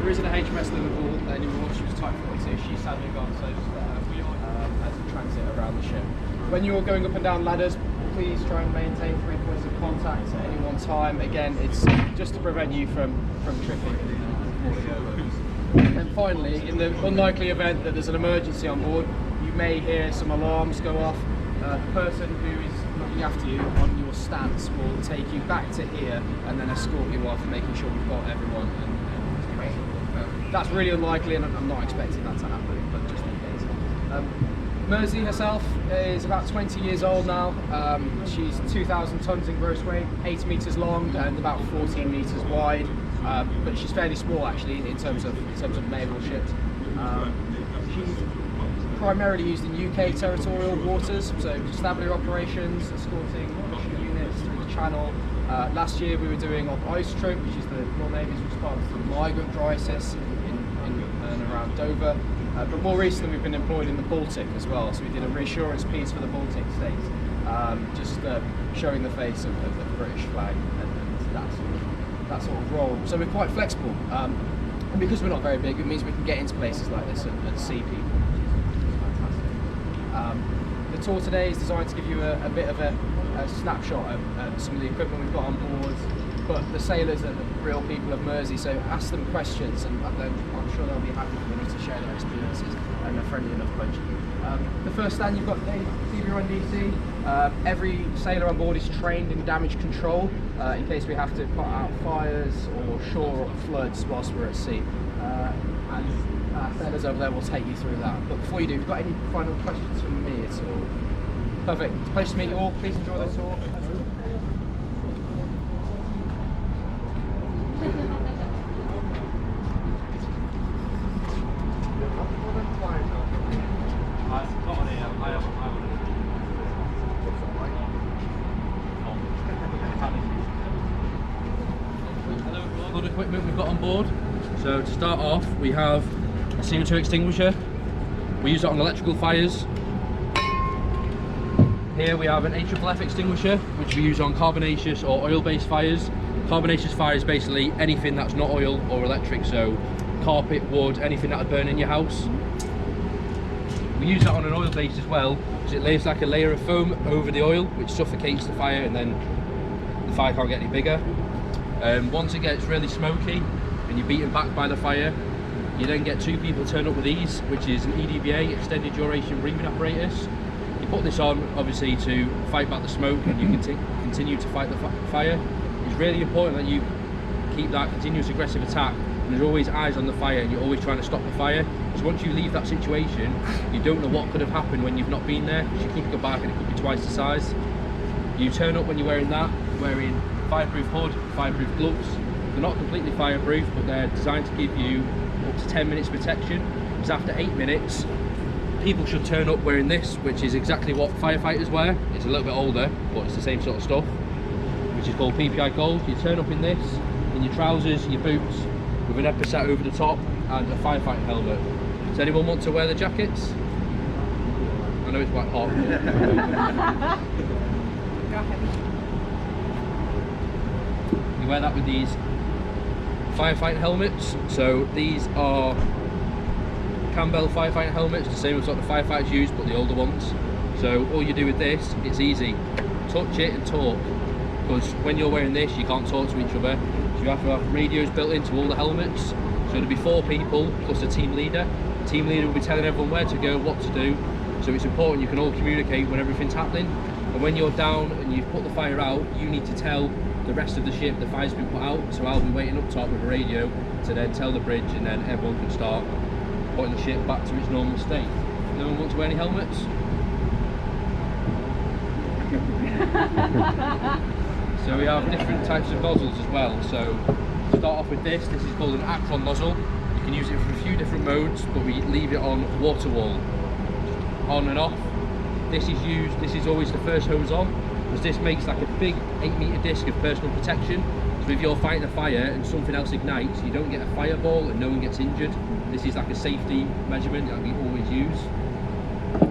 there isn't a HMS Liverpool anymore. She was Type 42. She's sadly gone, so we are as a transit around the ship. When you're going up and down ladders, please try and maintain 3 points of contact at any one time. Again, it's just to prevent you from tripping and falling over. And finally, in the unlikely event that there's an emergency on board, you may hear some alarms go off. The person who is looking after you on your stance will take you back to here and then escort you off, making sure we've got everyone. That's really unlikely, and I'm not expecting that to happen, but just in case. Mersey herself is about 20 years old now. She's 2,000 tons in gross weight, 8 meters long and about 14 meters wide. But she's fairly small actually in terms of naval ships. She's primarily used in UK territorial waters, so constabulary operations, escorting mission units through the Channel. Last year we were doing off Ice Trope, which is the Royal Navy's response to the migrant crisis in and around Dover. But more recently we've been employed in the Baltic as well, so we did a reassurance piece for the Baltic states, just showing the face of the British flag and that sort of role. So we're quite flexible, and because we're not very big, it means we can get into places like this and see people. The tour today is designed to give you a bit of a snapshot at some of the equipment we've got on board, but the sailors are the real people of Mersey, so ask them questions and I'm sure they'll be happy for you to share their experiences, and they're friendly enough bunch. The first stand you've got today, DC. Every sailor on board is trained in damage control in case we have to put out fires or shore up floods whilst we're at sea. And sailors over there will take you through that. But before you do, have you got any final questions from me at all? Perfect. It's a pleasure to meet you all. Please enjoy the tour. Good equipment we've got on board. So to start off, we have a CO2 extinguisher. We use it on electrical fires. Here we have an HFF extinguisher, which we use on carbonaceous or oil-based fires. Carbonaceous fire is basically anything that's not oil or electric, so carpet, wood, anything that would burn in your house. We use that on an oil base as well, because it lays like a layer of foam over the oil, which suffocates the fire, and then the fire can't get any bigger. Once it gets really smoky and you're beaten back by the fire, you then get 2 people turn up with these, which is an EDBA, extended duration breathing apparatus. You put this on obviously to fight back the smoke, and you can continue to fight the fire. It's really important that you keep that continuous aggressive attack, and there's always eyes on the fire and you're always trying to stop the fire, because once you leave that situation you don't know what could have happened when you've not been there, because you keep going back and it could be twice the size. You turn up when you're wearing that, wearing fireproof hood, fireproof gloves. They're not completely fireproof, but they're designed to give you up to 10 minutes protection, because after 8 minutes people should turn up wearing this, which is exactly what firefighters wear. It's a little bit older, but it's the same sort of stuff, which is called PPI Gold. You turn up in this, in your trousers, your boots, with an epicet over the top and a firefighting helmet. Does anyone want to wear the jackets? I know it's quite hot. You wear that with these firefighting helmets. So these are Campbell firefighting helmets, the same as what the firefighters use, but the older ones. So all you do with this, it's easy. Touch it and talk, because when you're wearing this you can't talk to each other. So you have to have radios built into all the helmets. So there'll be 4 people plus a team leader. The team leader will be telling everyone where to go, what to do. So it's important you can all communicate when everything's happening. And when you're down and you've put the fire out, you need to tell the rest of the ship the fire's been put out. So I'll be waiting up top with a radio to then tell the bridge, and then everyone can start putting the ship back to its normal state. No one wants to wear any helmets? So we have different types of nozzles as well. So to start off with this is called an Acron nozzle. You can use it for a few different modes, but we leave it on water wall, on and off. This is always the first hose on, because this makes like a big 8-meter disc of personal protection. So if you're fighting a fire and something else ignites, you don't get a fireball and no one gets injured. This is like a safety measurement that we always use.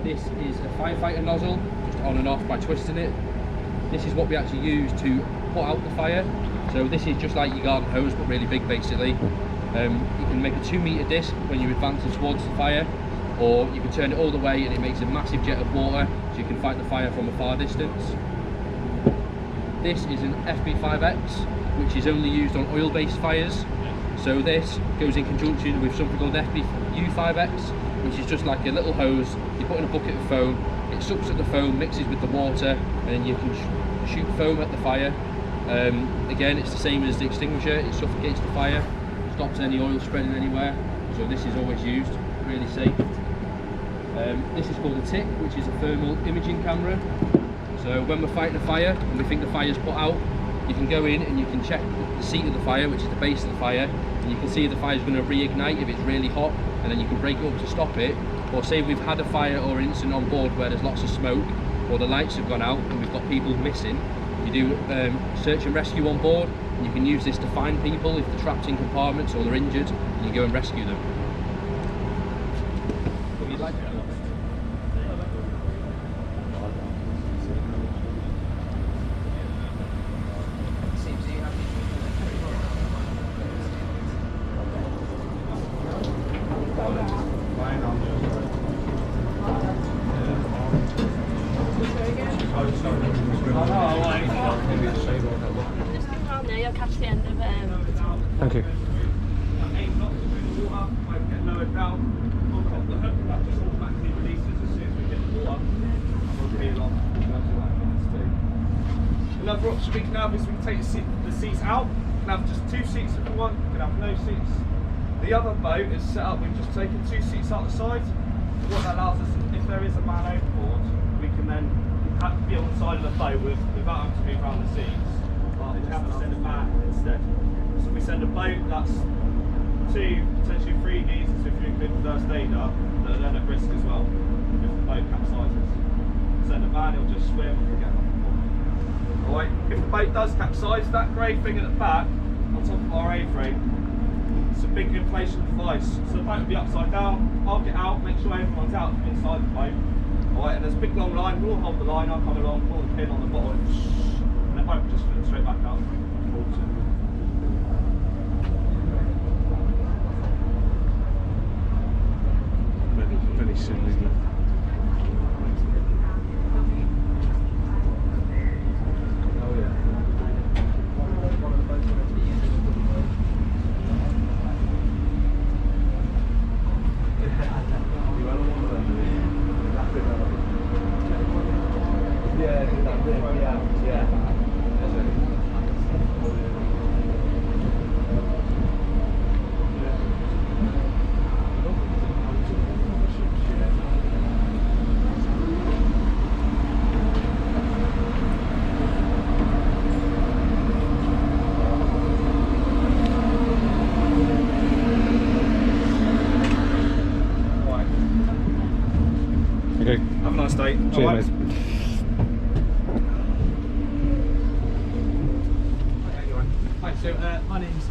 This is a firefighter nozzle, just on and off by twisting it. This is what we actually use to put out the fire. So this is just like your garden hose, but really big basically. You can make a 2-metre disc when you're advancing towards the fire, or you can turn it all the way and it makes a massive jet of water, so you can fight the fire from a far distance. This is an FB5X, which is only used on oil-based fires. So this goes in conjunction with something called FBU5X, which is just like a little hose. You put in a bucket of foam, it sucks at the foam, mixes with the water, and then you can shoot foam at the fire. Again, it's the same as the extinguisher, it suffocates the fire, stops any oil spreading anywhere, so this is always used, really safe. This is called a TIC, which is a thermal imaging camera. So when we're fighting a fire and we think the fire's put out, you can go in and you can check the seat of the fire, which is the base of the fire, and you can see if the fire's going to reignite if it's really hot, and then you can break it up to stop it. Or say we've had a fire or an incident on board where there's lots of smoke, or the lights have gone out and we've got people missing, you do search and rescue on board, and you can use this to find people if they're trapped in compartments or they're injured, and you go and rescue them. What you'd like to do? You'll catch the end of Thank you. Another option we can have is we can take the seats out. We can have just 2 seats if we want. We can have no seats. The other boat is set up. We've just taken 2 seats out the side. What that allows us, if there is a man overboard, we can then be on the side of the boat without having to move around the seats. But we have to send a van instead. So if we send a boat, that's 2, potentially 3 geezers if you include the first aider, that are then at risk as well if the boat capsizes. Send a van, it'll just swim and get off the board. Alright, if the boat does capsize, that grey thing at the back, on top of our A-frame, it's a big inflation device. So the boat will be upside down, I'll get out, make sure everyone's out from inside the boat. Alright, and there's a big long line, we'll hold the line, I'll come along, pull the pin on the bottom, and the boat will just flip straight back up. Very simple, isn't it? Okay. Have a nice day. Cheers, Alright. mate. Hi, so my name's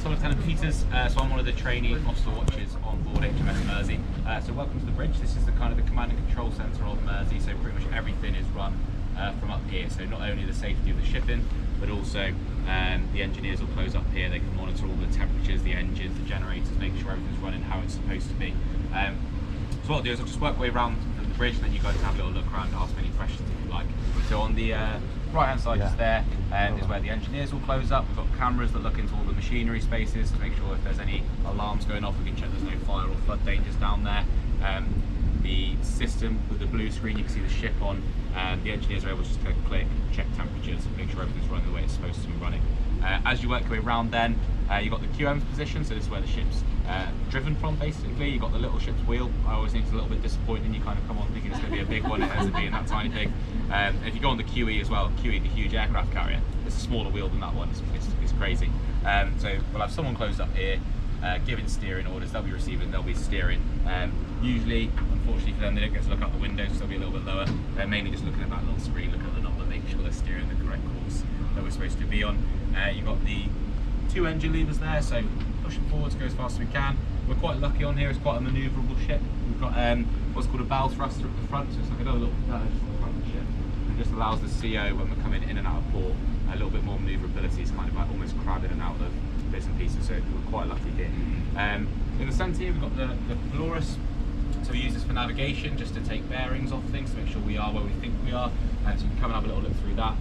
Lieutenant Peters, so I'm one of the trainee offshore watchers on board HMS Mersey. So welcome to the bridge. This is the kind of the command and control centre of Mersey, so pretty much everything is run from up here. So not only the safety of the shipping, but also the engineers will close up here. They can monitor all the temperatures, the engines, the generators, make sure everything's running how it's supposed to be. So what I'll do is I'll just work my way around the bridge, and then you guys can have a little look around and ask me any questions if you like. So on the right hand side just there is where the engineers will close up. We've got cameras that look into all the machinery spaces to make sure if there's any alarms going off, we can check there's no fire or flood dangers down there. The system with the blue screen, you can see the ship on. The engineers are able to just click, check temperatures, make sure everything's running the way it's supposed to be running. As you work your way around then, you've got the QM's position, so this is where the ship's driven from basically. You've got the little ship's wheel. I always think it's a little bit disappointing. You kind of come on thinking it's going to be a big one, it ends up being that tiny thing. If you go on the QE as well, QE, the huge aircraft carrier, it's a smaller wheel than that one, it's crazy. So we'll have someone closed up here, giving steering orders, they'll be receiving, they'll be steering. Usually, unfortunately for them, they don't get to look out the windows, so they'll be a little bit lower. They're mainly just looking at that little screen, looking at the number, making sure they're steering the correct course that we're supposed to be on. You've got the 2 engine levers there, so push it forward to go as fast as we can. We're quite lucky on here, it's quite a manoeuvrable ship. We've got what's called a bow thruster at the front, so it's like another little propeller just on the front of the ship. It just allows the CO, when we're coming in and out of port, a little bit more manoeuvrability. It's kind of like almost crabbing in and out of bits and pieces, so we're quite lucky here. In the centre here we've got the Polaris. So we use this for navigation, just to take bearings off things to make sure we are where we think we are. So you can come and have a little look through that.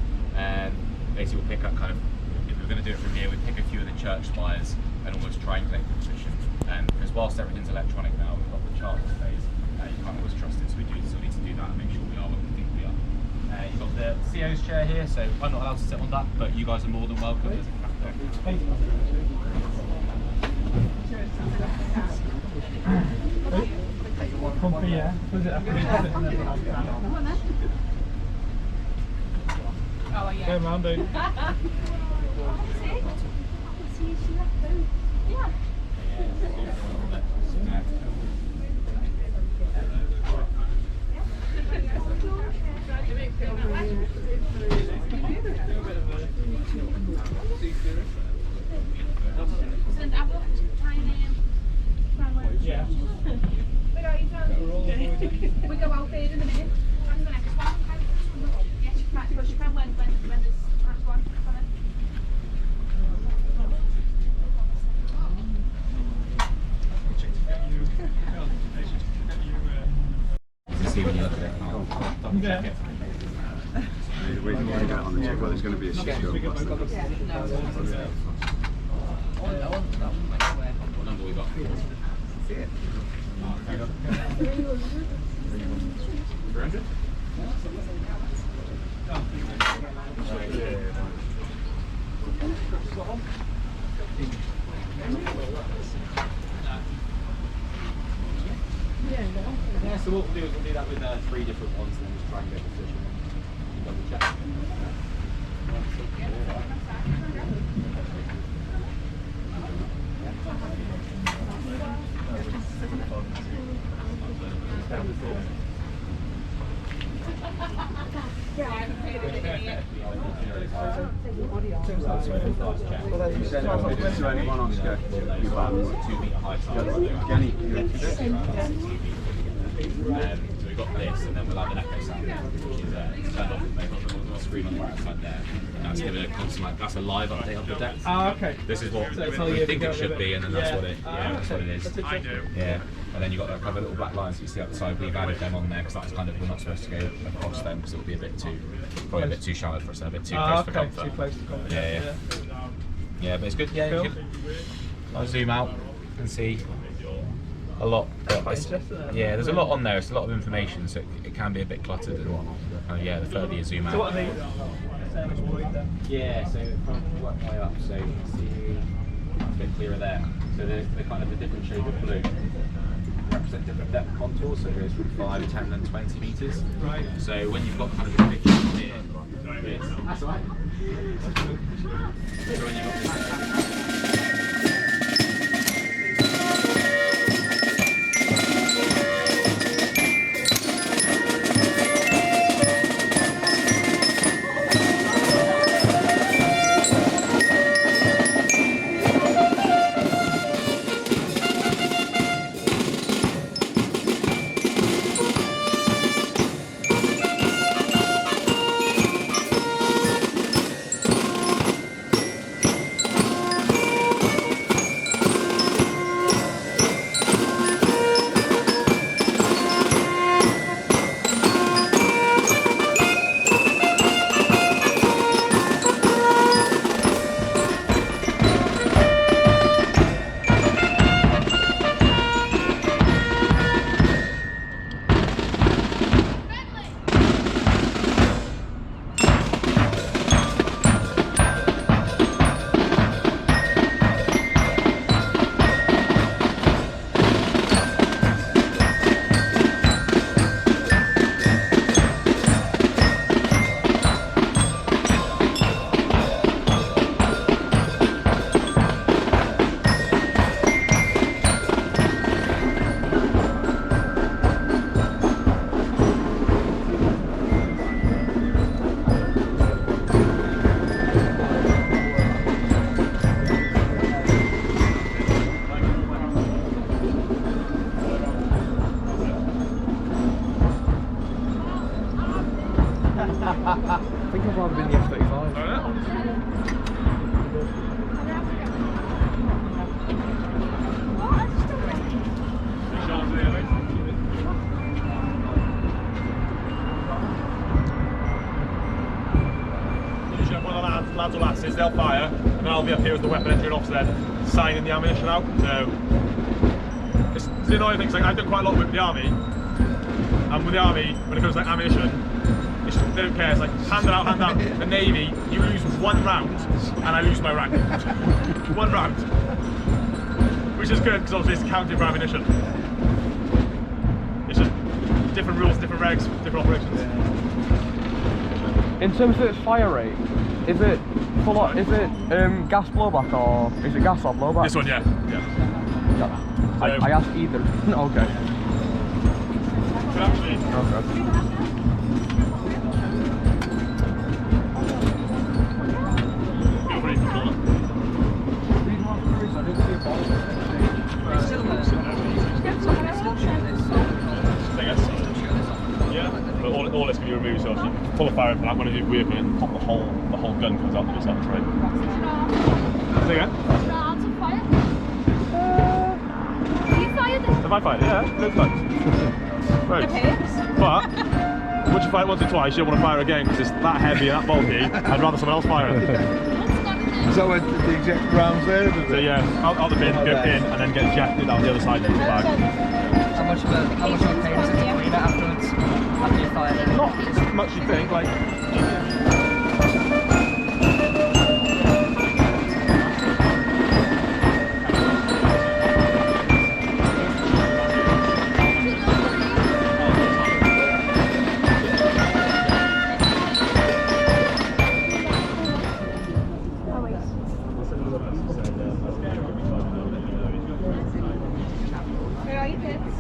Basically we'll pick up kind of, if we're going to do it from here, we pick a few of the church spires and almost triangulate the position. Because whilst everything's electronic now, we've got the chart displays, you can't always trust it, so we do still need to do that and make sure we are where we think we are. You've got the CO's chair here, so I'm not allowed to sit on that, but you guys are more than welcome. Comfy, yeah. Was it Oh, yeah. Go round, dude. Yeah. Yeah. We go out there in a minute. When's the next one? Yes, you can. Because you can when there's the next one. You see when you look at it, I'll double check it. We can get on the check. Well, there's going to be a 6-year-old. What number we got? 300? Yeah, so what we'll do is we'll do that with 3 different ones and then just try and get the position. Double check. Is there anyone on scale? 2 metre high tide. Jenny, So we've got this, and then we'll have an echo sound, which is turned off. They've got the screen on the right side there. And that's giving a constant, like, that's a live update of the deck. Ah, okay. This is what So it's all we you think it got should with be, and then that's Yeah. what it. Yeah, that's what it is. I do. Yeah, and then you've got that couple of little black lines that you see up the side. We've added them on there because that's kind of, we're not supposed to go across them because it would be a bit too, probably a bit too shallow for us, and a bit too close for comfort. Too close to comfort. Yeah. Yeah, but it's good. Yeah, Cool. you can I'll zoom out and see a lot. But yeah, there's a lot on there. It's a lot of information, so it can be a bit cluttered. And yeah, the further you zoom out. So what are these? Yeah, so from work my way up, so you can see a bit clearer there. So they're kind of a different shade of blue. Represent different depth contours, so it goes from 5, 10 and 20 metres. Right. So when you've got kind of this picture here, that's all right. So when you've got I think I'd rather be in the F-35. fire, and then I'll be up here as the weapon entry and officer then signing the ammunition out. So it's the annoying thing. Like I've done quite a lot with the army, and with the army, when it comes to like ammunition, it's just, they don't care. It's like hand it out, hand out. The Navy, you lose one round, and I lose my rank. One round, which is good because obviously it's counted for ammunition. It's just different rules, different regs, different operations. In terms of its fire rate, is it full on, is it gas blowback or is it gas or blowback? This one, yeah. Yeah. So, I asked either. Okay. but actually, Okay. feel free to call it. Yeah, but all this can be removed, so obviously you pull a fire pin out when you reopen it and pop the whole gun comes out the other side of the tray. Say again? Have I fired it? Yeah, loads of times. Right. But once you fire it once or twice, you don't want to fire again because it's that heavy and that bulky. I'd rather someone else fire it. Is that where the eject rounds there? So yeah, out the bin, go in, and then get ejected out the other side into the bag. How much of a pain is it to clean it afterwards? After you fire it? Not as much as you think, like. Where are you kids?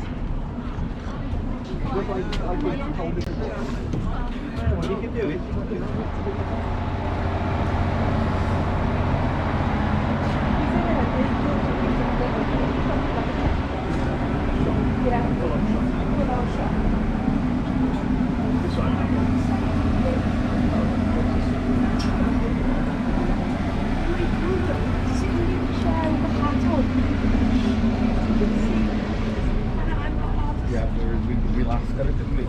Yeah, we last got it, didn't we?